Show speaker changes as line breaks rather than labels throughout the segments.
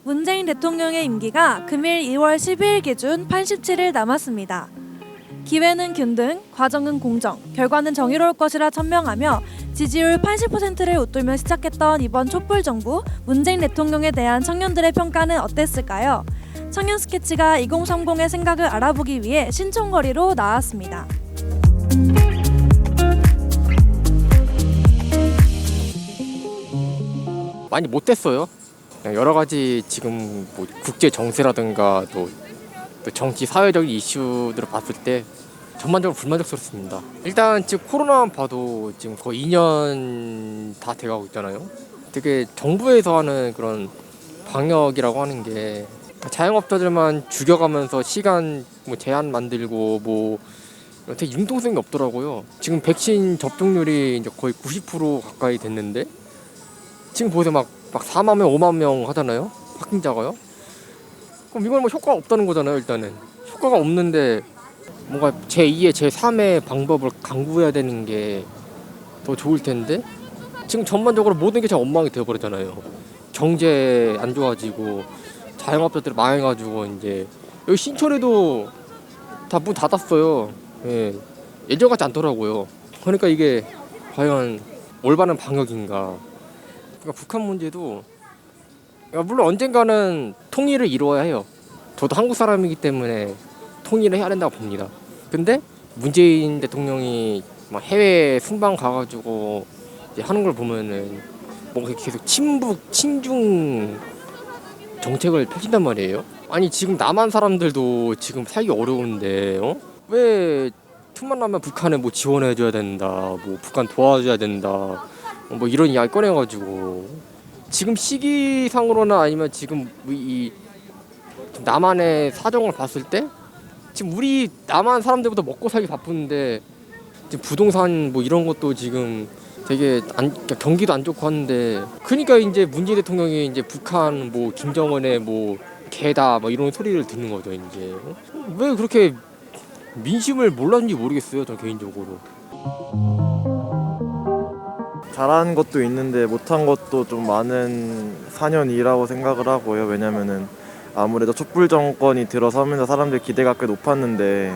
문재인 대통령의 임기가 금일 2월 12일 기준 87일 남았습니다. 기회는 균등, 과정은 공정, 결과는 정의로울 것이라 천명하며 지지율 80%를 웃돌며 시작했던 이번 촛불정부 문재인 대통령에 대한 청년들의 평가는 어땠을까요? 청년 스케치가 2030의 생각을 알아보기 위해 신촌거리로 나왔습니다.
많이 못됐어요. 여러 가지 지금 뭐 국제 정세라든가 또 정치 사회적인 이슈들을 봤을 때 전반적으로 불만족스럽습니다. 일단 지금 코로나만 봐도 지금 거의 2년 다 돼가고 있잖아요. 되게 정부에서 하는 그런 방역이라고 하는 게 자영업자들만 죽여가면서 시간 뭐 제한 만들고 뭐 되게 융통성이 없더라고요. 지금 백신 접종률이 이제 거의 90% 가까이 됐는데 지금 보세요. 막 4만 명, 5만 명 하잖아요. 확진자가요. 그럼 이건 뭐 효과가 없다는 거잖아요. 일단은 효과가 없는데 뭔가 제2의 제3의 방법을 강구해야 되는 게 더 좋을 텐데 지금 전반적으로 모든 게 다 엉망이 되어버렸잖아요. 경제 안 좋아지고 자영업자들 망해가지고 이제 여기 신촌에도 다 문 닫았어요. 예, 예전 같지 않더라고요. 그러니까 이게 과연 올바른 방역인가? 그러니까 북한 문제도 물론 언젠가는 통일을 이루어야 해요. 저도 한국 사람이기 때문에 통일을 해야 된다고 봅니다. 근데 문재인 대통령이 막 해외 순방 가가지고 이제 하는 걸 보면은 뭔가 계속 친북, 친중 정책을 펼친단 말이에요. 아니 지금 남한 사람들도 지금 살기 어려운데 왜 틈만 나면 북한에 뭐 지원해줘야 된다, 뭐 북한 도와줘야 된다, 뭐 이런 이야기 꺼내가지고 지금 시기상으로나 아니면 지금 이 남한의 사정을 봤을 때 지금 우리 남한 사람들보다 먹고 살기 바쁜데 지금 부동산 뭐 이런 것도 지금 되게 경기도 안 좋고 하는데 그러니까 이제 문재인 대통령이 이제 북한 뭐 김정은의 뭐 개다 뭐 이런 소리를 듣는 거죠. 이제 왜 그렇게 민심을 몰랐는지 모르겠어요. 저 개인적으로.
잘한 것도 있는데 못한 것도 좀 많은 4년이라고 생각을 하고요. 왜냐면은 아무래도 촛불 정권이 들어서면서 사람들 기대가 꽤 높았는데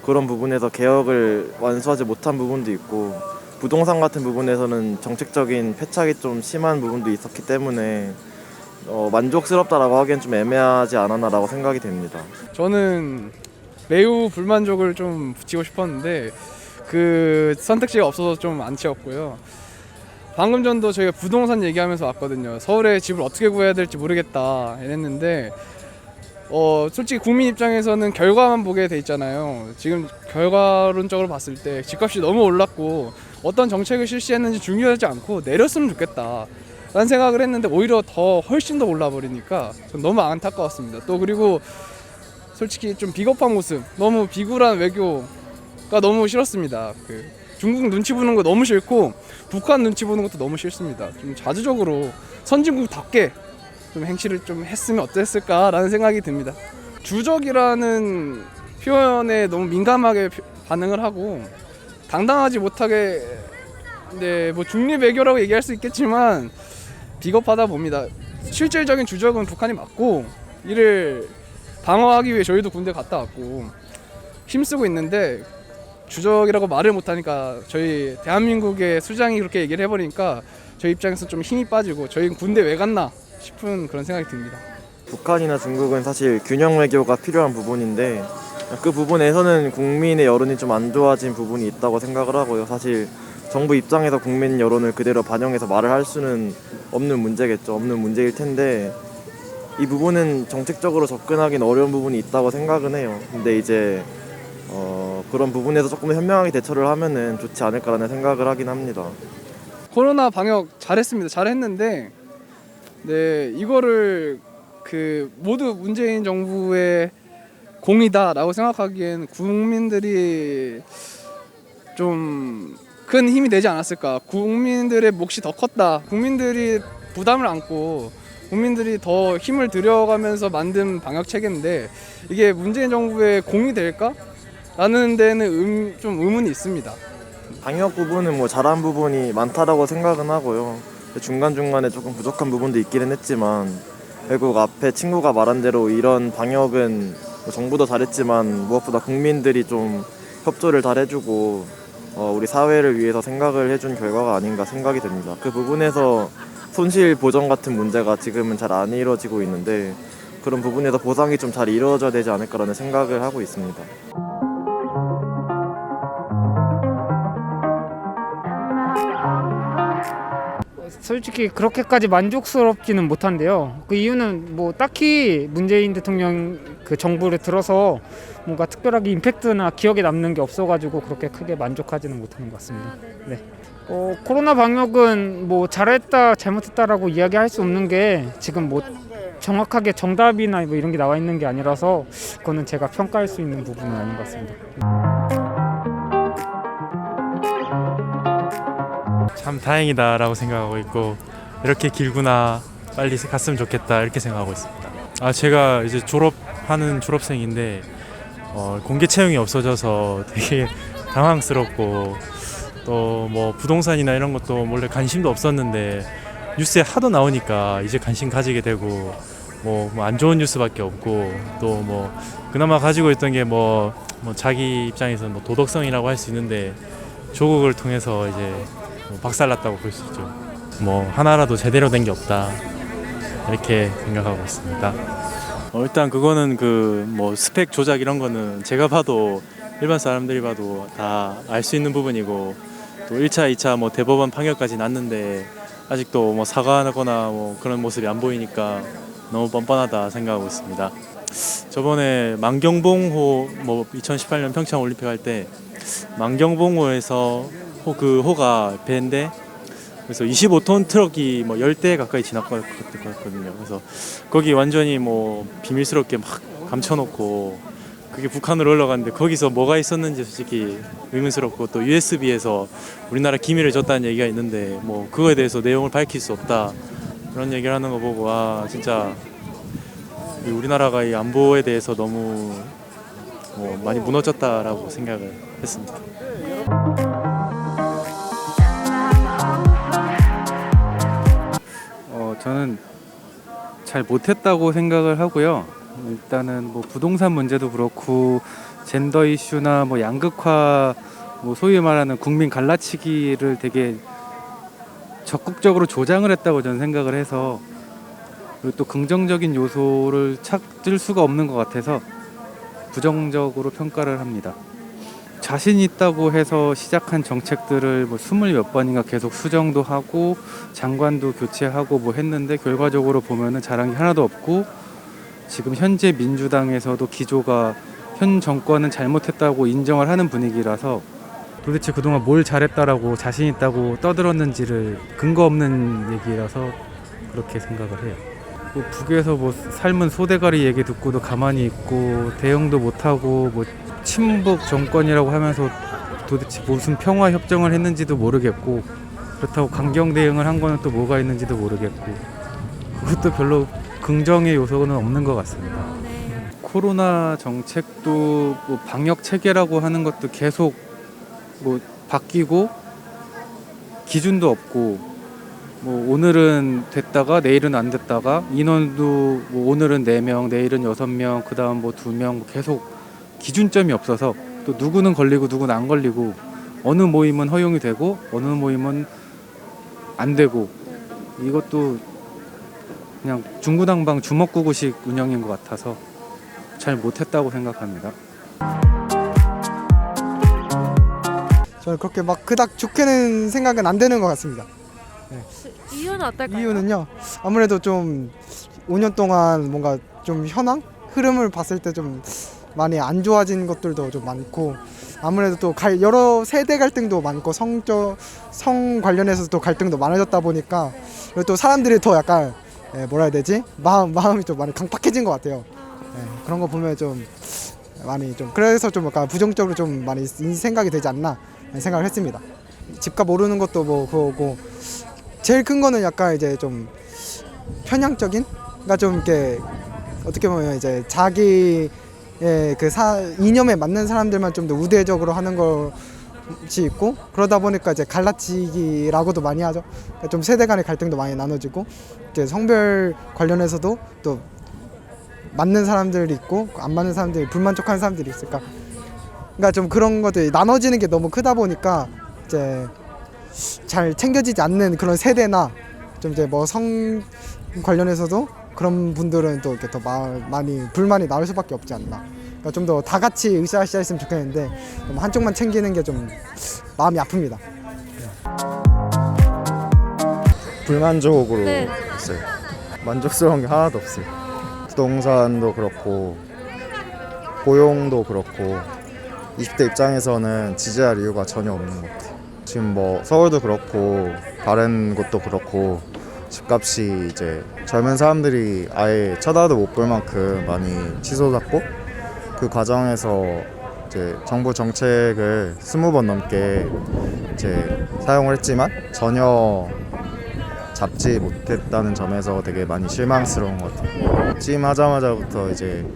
그런 부분에서 개혁을 완수하지 못한 부분도 있고 부동산 같은 부분에서는 정책적인 패착이 좀 심한 부분도 있었기 때문에 만족스럽다라고 하기엔 좀 애매하지 않았나라고 생각이 됩니다.
저는 매우 불만족을 좀 붙이고 싶었는데 그 선택지가 없어서 좀 안 채웠고요. 방금 전도 저희가 부동산 얘기하면서 왔거든요. 서울에 집을 어떻게 구해야 될지 모르겠다 이랬는데 솔직히 국민 입장에서는 결과만 보게 돼 있잖아요. 지금 결과론적으로 봤을 때 집값이 너무 올랐고 어떤 정책을 실시했는지 중요하지 않고 내렸으면 좋겠다 라는 생각을 했는데 오히려 훨씬 더 올라버리니까 전 너무 안타까웠습니다. 또 그리고 솔직히 좀 비겁한 모습, 너무 비굴한 외교가 너무 싫었습니다. 중국 눈치 보는 거 너무 싫고 북한 눈치 보는 것도 너무 싫습니다. 좀 자주적으로 선진국답게 좀 행실을 좀 했으면 어땠을까라는 생각이 듭니다. 주적이라는 표현에 너무 민감하게 반응을 하고 당당하지 못하게 뭐 중립 외교라고 얘기할 수 있겠지만 비겁하다 봅니다. 실질적인 주적은 북한이 맞고 이를 방어하기 위해 저희도 군대 갔다 왔고 힘쓰고 있는데 주적이라고 말을 못하니까 저희 대한민국의 수장이 그렇게 얘기를 해버리니까 저희 입장에서 좀 힘이 빠지고 저희 군대 왜 갔나 싶은 그런 생각이 듭니다.
북한이나 중국은 사실 균형 외교가 필요한 부분인데 그 부분에서는 국민의 여론이 좀 안 좋아진 부분이 있다고 생각을 하고요. 사실 정부 입장에서 국민 여론을 그대로 반영해서 말을 할 수는 없는 문제겠죠. 없는 문제일 텐데 이 부분은 정책적으로 접근하기는 어려운 부분이 있다고 생각은 해요. 근데 이제 그런 부분에서 조금 현명하게 대처를 하면은 좋지 않을까라는 생각을 하긴 합니다.
코로나 방역 잘했습니다. 잘했는데 네, 이거를 모두 문재인 정부의 공이다라고 생각하기엔 국민들이 좀 큰 힘이 되지 않았을까. 국민들의 몫이 더 컸다. 국민들이 부담을 안고 국민들이 더 힘을 들여가면서 만든 방역 체계인데 이게 문재인 정부의 공이 될까? 라는 데는 좀 의문이 있습니다.
방역 부분은 뭐 잘한 부분이 많다라고 생각은 하고요. 중간중간에 조금 부족한 부분도 있기는 했지만 결국 앞에 친구가 말한 대로 이런 방역은 뭐 정부도 잘했지만 무엇보다 국민들이 좀 협조를 잘 해주고 우리 사회를 위해서 생각을 해준 결과가 아닌가 생각이 됩니다. 그 부분에서 손실 보전 같은 문제가 지금은 잘 안 이루어지고 있는데 그런 부분에서 보상이 좀 잘 이루어져야 되지 않을까라는 생각을 하고 있습니다.
솔직히 그렇게까지 만족스럽지는 못한데요. 그 이유는 뭐 딱히 문재인 대통령 그 정부를 들어서 뭔가 특별하게 임팩트나 기억에 남는 게 없어가지고 그렇게 크게 만족하지는 못하는 것 같습니다. 네. 코로나 방역은 뭐 잘했다 잘못했다라고 이야기할 수 없는 게 지금 뭐 정확하게 정답이나 뭐 이런 게 나와 있는 게 아니라서 그거는 제가 평가할 수 있는 부분은 아닌 것 같습니다.
참 다행이다라고 생각하고 있고 이렇게 길구나 빨리 갔으면 좋겠다 이렇게 생각하고 있습니다. 제가 이제 졸업하는 졸업생인데 공개 채용이 없어져서 되게 당황스럽고 또 뭐 부동산이나 이런 것도 원래 관심도 없었는데 뉴스에 하도 나오니까 이제 관심 가지게 되고 뭐 안 좋은 뉴스밖에 없고 또 뭐 그나마 가지고 있던 게 뭐 자기 입장에서 뭐 도덕성이라고 할 수 있는데 조국을 통해서 이제 박살났다고 볼 수 있죠. 뭐 하나라도 제대로 된 게 없다 이렇게 생각하고 있습니다. 일단 그거는 그 뭐 스펙 조작 이런 거는 제가 봐도 일반 사람들이 봐도 다 알 수 있는 부분이고 또 1차, 2차 뭐 대법원 판결까지 났는데 아직도 뭐 사과하거나 뭐 그런 모습이 안 보이니까 너무 뻔뻔하다 생각하고 있습니다. 저번에 만경봉호 뭐 2018년 평창 올림픽 할 때 만경봉호에서 그 호가 배인데 그래서 25톤 트럭이 뭐 10대 가까이 지나갔거든요. 그래서 거기 완전히 뭐 비밀스럽게 막 감춰놓고 그게 북한으로 올라갔는데 거기서 뭐가 있었는지 솔직히 의문스럽고 또 USB에서 우리나라 기밀을 줬다는 얘기가 있는데 뭐 그거에 대해서 내용을 밝힐 수 없다 그런 얘기를 하는 거 보고 진짜 우리나라가 이 안보에 대해서 너무 뭐 많이 무너졌다라고 생각을 했습니다.
저는 잘 못했다고 생각을 하고요. 일단은 뭐 부동산 문제도 그렇고 젠더 이슈나 뭐 양극화 뭐 소위 말하는 국민 갈라치기를 되게 적극적으로 조장을 했다고 저는 생각을 해서 그리고 또 긍정적인 요소를 찾을 수가 없는 것 같아서 부정적으로 평가를 합니다. 자신 있다고 해서 시작한 정책들을 뭐 20몇 번인가 계속 수정도 하고 장관도 교체하고 뭐 했는데 결과적으로 보면은 잘한 게 하나도 없고 지금 현재 민주당에서도 기조가 현 정권은 잘못했다고 인정을 하는 분위기라서 도대체 그동안 뭘 잘했다라고 자신 있다고 떠들었는지를 근거 없는 얘기라서 그렇게 생각을 해요. 뭐 북에서 뭐 삶은 소대가리 얘기 듣고도 가만히 있고 대응도 못하고 뭐 친북 정권이라고 하면서 도대체 무슨 평화 협정을 했는지도 모르겠고 그렇다고 강경 대응을 한 거는 또 뭐가 있는지도 모르겠고 그것도 별로 긍정의 요소는 없는 것 같습니다. 코로나 정책도 뭐 방역 체계라고 하는 것도 계속 뭐 바뀌고 기준도 없고 뭐 오늘은 됐다가 내일은 안 됐다가 인원도 뭐 오늘은 4명 내일은 6명 그다음 뭐 2명 뭐 계속 기준점이 없어서 또 누구는 걸리고 누구는 안 걸리고 어느 모임은 허용이 되고 어느 모임은 안 되고 이것도 그냥 중구난방 주먹구구식 운영인 것 같아서 잘 못했다고 생각합니다.
저는 그렇게 막 그닥 좋게는 생각은 안 되는 것 같습니다.
이유는 어떨까요?
이유는요. 아무래도 좀 5년 동안 뭔가 좀 현황? 흐름을 봤을 때 좀 많이 안 좋아진 것들도 좀 많고 아무래도 또 여러 세대 갈등도 많고 성 관련해서 또 갈등도 많아졌다 보니까 그리고 또 사람들이 더 약간 뭐라 해야 되지? 마음이 좀 많이 강팍해진 것 같아요. 그런 거 보면 좀 많이 좀 그래서 좀 약간 부정적으로 좀 많이 생각이 되지 않나 생각을 했습니다. 집값 오르는 것도 뭐 그거고 제일 큰 거는 약간 이제 좀 편향적인 그러니까 좀 이렇게 어떻게 보면 이제 자기의 그 이념에 맞는 사람들만 좀 더 우대적으로 하는 거로 있고 그러다 보니까 이제 갈라치기라고도 많이 하죠. 그러니까 좀 세대 간의 갈등도 많이 나눠지고 이제 성별 관련해서도 또 맞는 사람들이 있고 안 맞는 사람들이 불만족하는 사람들이 있을까. 그러니까 좀 그런 것들이 나눠지는 게 너무 크다 보니까 이제 잘 챙겨지지 않는 그런 세대나 좀 이제 뭐 성 관련해서도 그런 분들은 또 이렇게 더 많이 불만이 나올 수밖에 없지 않나. 그러니까 좀 더 다 같이 으쌰으쌰 했으면 좋겠는데 좀 한쪽만 챙기는 게 좀 마음이 아픕니다.
불만족으로
네.
있어요. 만족스러운 게 하나도 없어요. 부동산도 그렇고 고용도 그렇고 20대 입장에서는 지지할 이유가 전혀 없는 것 같아요. 지금 뭐 서울도 그렇고 다른 곳도 그렇고 집값이 이제 젊은 사람들이 아예 쳐다도 못 볼 만큼 많이 치솟았고 그 과정에서 이제 정부 정책을 20번 넘게 이제 사용을 했지만 전혀 잡지 못했다는 점에서 되게 많이 실망스러운 것 같아요. 취임하자마자부터 이제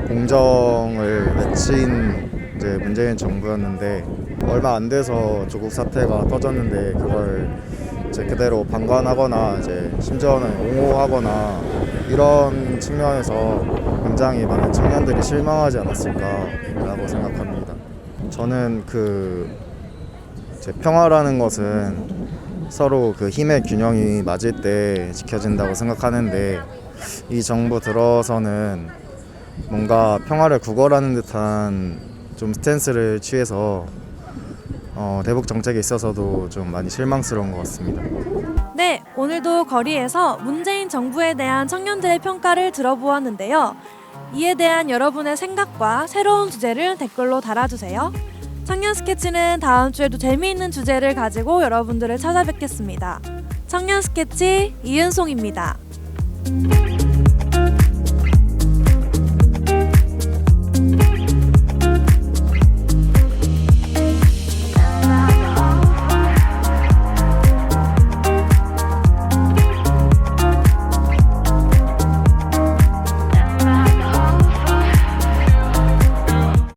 공정을 외친 이제 문재인 정부였는데 얼마 안 돼서 조국 사태가 터졌는데 그걸 이제 그대로 방관하거나 이제 심지어는 옹호하거나 이런 측면에서 굉장히 많은 청년들이 실망하지 않았을까라고 생각합니다. 저는 그 이제 평화라는 것은 서로 그 힘의 균형이 맞을 때 지켜진다고 생각하는데 이 정부 들어서는 뭔가 평화를 구걸하는 듯한 좀 스탠스를 취해서 대북 정책에 있어서도 좀 많이 실망스러운 것 같습니다.
네, 오늘도 거리에서 문재인 정부에 대한 청년들의 평가를 들어보았는데요. 이에 대한 여러분의 생각과 새로운 주제를 댓글로 달아주세요. 청년 스케치는 다음 주에도 재미있는 주제를 가지고 여러분들을 찾아뵙겠습니다. 청년 스케치 이은송입니다.